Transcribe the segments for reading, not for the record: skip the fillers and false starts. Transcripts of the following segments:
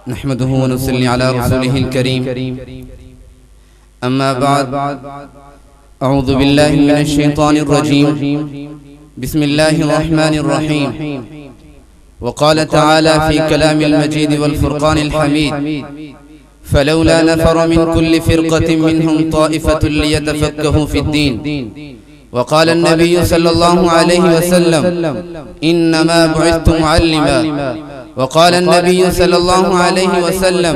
نحمده ونصلي على رسوله الكريم. أما بعد، أعوذ بالله من الشيطان الرجيم. بسم الله الرحمن الرحيم. وقال تعالى في كلام المجيد والفرقان الحميد: فلولا نفر من كل فرقة منهم طائفة ليتفقهوا في الدين. وقال النبي صلى الله عليه وسلم: إنما بعثت معلما. وقال النبي صلى الله عليه وسلم: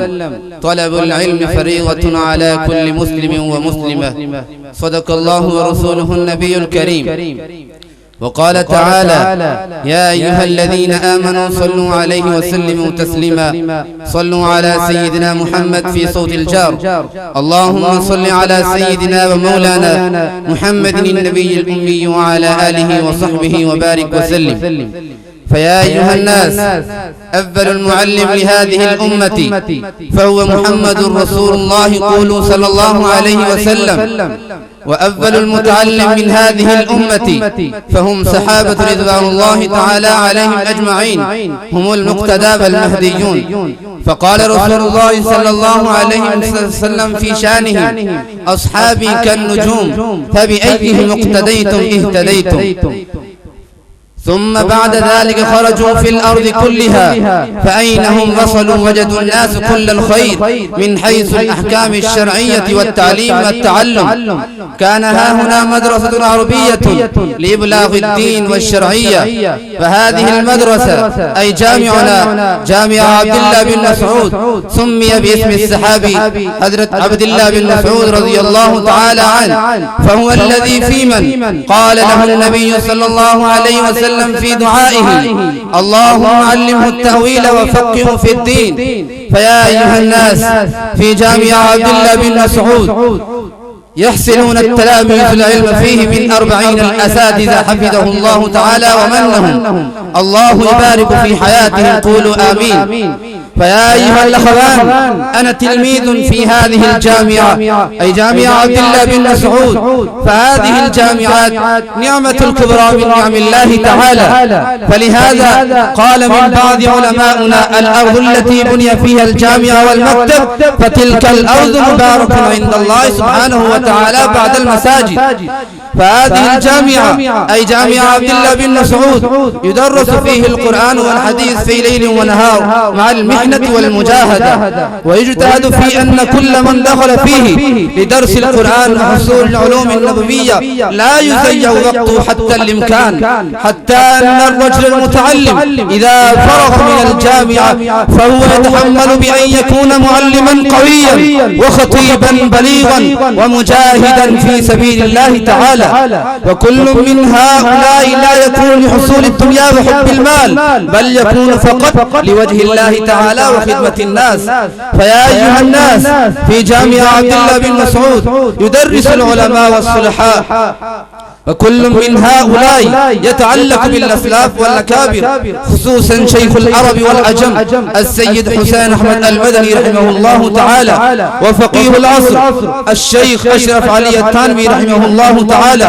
طلب العلم فريضة على كل مسلم ومسلمة. صدق الله ورسوله النبي الكريم. وقال تعالى: يا أيها الذين آمنوا صلوا عليه وسلموا تسليما. صلوا على سيدنا محمد في صوت الجار. اللهم صل على سيدنا ومولانا محمد النبي الأمي وعلى آله وصحبه وبارك وسلم. فيا أيها الناس، أفضل المعلم لهذه الأمة فهو محمد رسول الله، قولوا صلى الله عليه وسلم. وأفضل المتعلم من هذه الأمة فهم صحابة رضوان الله تعالى عليهم أجمعين، هم المقتدى والمهديون. فقال رسول الله صلى الله عليه وسلم في شانهم: أصحابي كالنجوم فبأيهم اقتديتم اهتديتم. ثم بعد ذلك خرجوا في الأرض كلها، فأينهم وصلوا وجدوا الناس كل الخير من حيث الأحكام الشرعية والتعليم والتعلم. كان ها هنا مدرسة عربية لإبلاغ الدين والشرعية، فهذه المدرسة أي جامعنا جامع عبد الله بن مسعود سمي باسم الصحابي حضرة عبد الله بن مسعود رضي الله تعالى عنه، فهو الذي في من قال له النبي صلى الله عليه وسلم في دعائه: اللهم علمه التأويل وفقهه في الدين. فيا أيها الناس، في جامع عبد الله بن مسعود يحسنون التلاميذ العلم فيه من 40 الأساتذة حفظه الله تعالى ومنهم. الله يبارك في حياتهم، قولوا آمين. فيا أيها الأخوان، أنا تلميذ في هذه الجامعة أي جامعة عبد الله بن مسعود. فهذه الجامعات نعمة الكبرى من نعم الله تعالى، فلهذا قال من بعض علماؤنا: الأرض التي بني فيها الجامعة والمكتب فتلك الأرض مباركة عند الله سبحانه وتعالى بعد المساجد. فهذه الجامعة أي جامعة عبد الله بن مسعود يدرس فيه القرآن والحديث في ليل ونهار مع المحنة والمجاهدة، ويجتهد في أن كل من دخل فيه لدرس القرآن وحصول العلوم النبوية لا يضيع وقته حتى الإمكان، حتى أن الرجل المتعلم إذا فرغ من الجامعة فهو يتحمل بأن يكون معلما قويا وخطيبا بليغا ومجاهدا في سبيل الله تعالى. وكل من هؤلاء لا يكون لحصول الدنيا وحب المال، بل يكون فقط لوجه الله تعالى وخدمة الناس. فيا أيها الناس، في جامع عبد الله بن مسعود يدرس العلماء والصلحاء، وكل من هؤلاء يتعلق بالأسلاف والأكابر، خصوصا شيخ العرب والعجم السيد حسين أحمد المدني رحمه الله تعالى، وفقيه العصر الشيخ أشرف علي التانوي رحمه الله تعالى،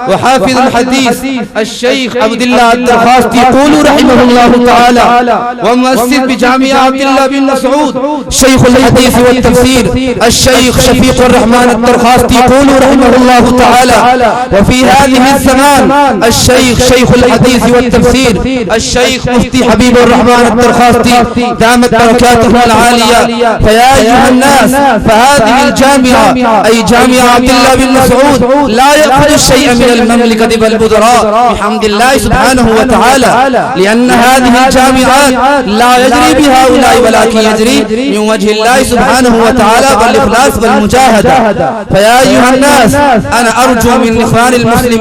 وحافظ الحديث الشيخ عبد الله الترخاستي قولوا رحمه الله تعالى، ومؤسس بجامع عبد الله بن مسعود شيخ الحديث والتفسير الشيخ شفيق الرحمن الترخاستي قولوا رحمه الله تعالى. وفي هذه الزمان الشيخ شيخ الحديث والتفسير الشيخ مفتي حبيب الرحمن الترخاستي دامت بركاته العالية. فيا أيها الناس، فهذه الجامعة أي جامعة عبد الله بن مسعود لا يأخذ الشيء من المملكة والبدراء بحمد الله سبحانه وتعالى، لأن هذه الجامعات لا يجري بهؤلاء ولكن يجري من وجه الله سبحانه وتعالى بالإخلاص والمجاهدة. فيا أيها الناس، أنا أرجو من إخوان المسلمين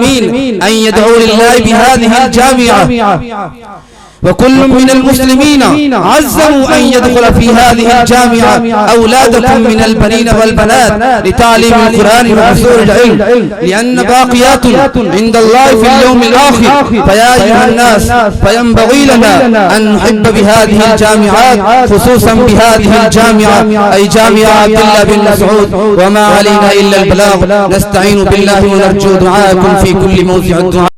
أن يدعوا لله بهذه الجامعة، وكل من المسلمين عزموا أن يدخل في هذه الجامعة أولادكم من البنين والبنات لتعليم القرآن وحصول العلم، لأن باقيات عند الله في اليوم الآخر. فيا أيها الناس، فينبغي لنا أن نحب بهذه الجامعات، خصوصا بهذه الجامعة أي جامعة عبد الله بن مسعود. وما علينا إلا البلاغ، نستعين بالله ونرجو دعاءكم في كل موضع الدعاء.